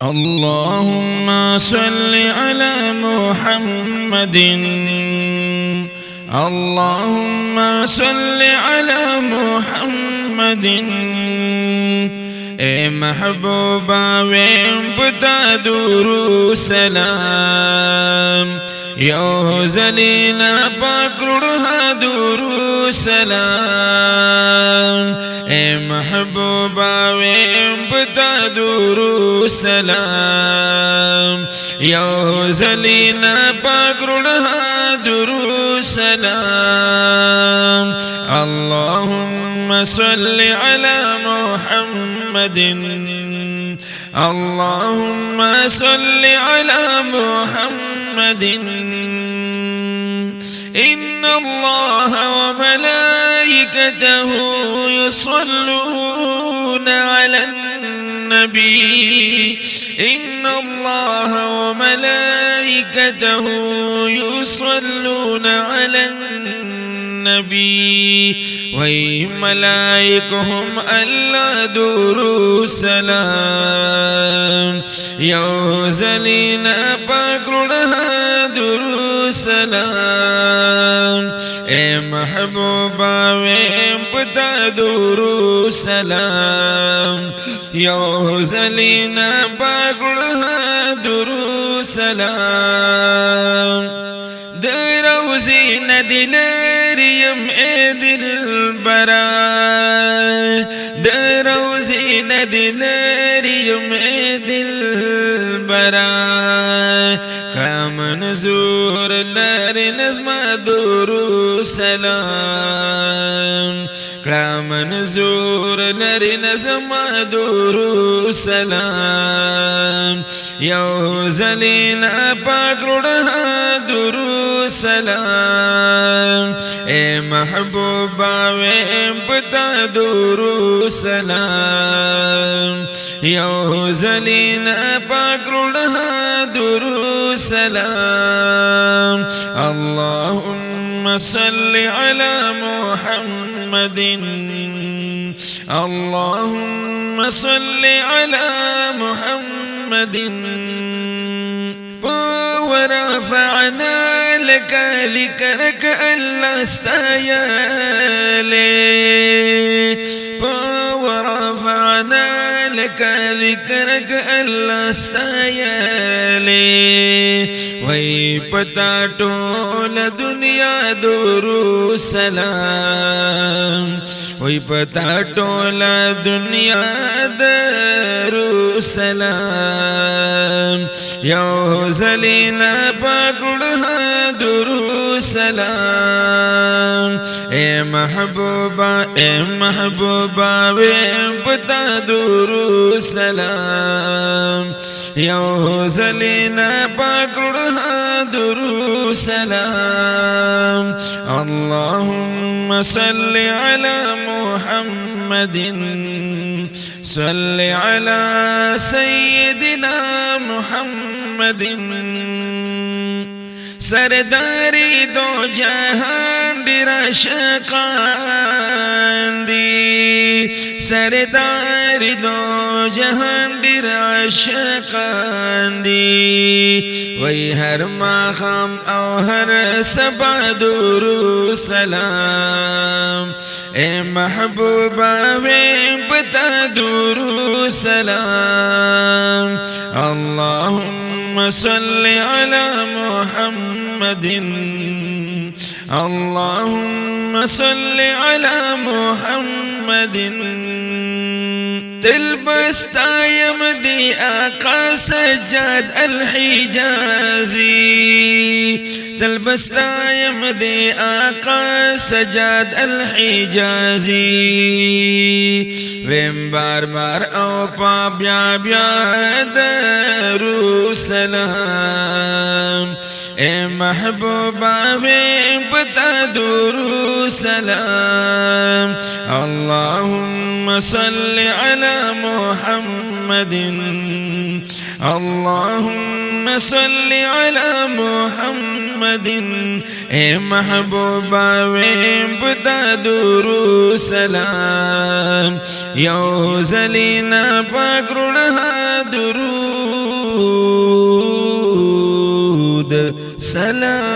اللهم صل على محمد. اللهم صل على محمد. اے محبوبا ویم پتا درو سلام یو زلینا پاکرڑا درو سلام اے محبوبا ویم پتا درو سلام یو زلینا پاکرڑا درو سلام اللهم صل على محمد. اللهم صل على محمد. إن الله وملائكته يصلون على النبي. إن الله وملائكته يصلون على النبي وي ملائكهم ألا درو سلام يو زلينا پاکرڑا درو سلام اے محبوبا ویم پتا درو سلام یو زلینا پاکرڑا درو سلام دروزی ندلریم اے دلبرا دروزی ندلریم اے دلبرا کامن زور لر نظم درو سلام کامن زور لر نظم درو سلام یو زلینا پاکرڑا درو سلام اے محبوبا ویم پتا درو سلام یو زلینا پاکرڑا درو سلام اللهم صل على محمد. اللهم صل على محمد. ورفعنا لك ذكرك ألا استيالي. ورفعنا لك ذكرك ألا استيالي وي پتا ټول دنیا درو سلام وي پتا ټول دنیا درو سلام یو زلینا پاکرڑا درو سلام اے محبوبا ویم پتا درو سلام یو زلینا پاکرڑا درو سلام اللهم صل على محمد. صل على سيدنا محمد. سرداری دو جہان ډیر عاشقان دی. سرداری دو جہان ډیر عاشقان دی وی ہر ماخام او ہر سبا درو سلام اے محبوبا ویم پتا درو سلام اللهم صل على محمد. اللهم صل على محمد. تلبستایم دی آقا سجاد الحجازی. تلبستایم دی آقا سجاد الحجازی ویم بار بار او پا بیا بیا درو سلام اے محبوبا ویم پتا درو سلام اللهم صل على محمد. اللهم صل على محمد. اے محبوبا ویم پتا درو سلام یو زلینا پاکرڑا درو درود سلام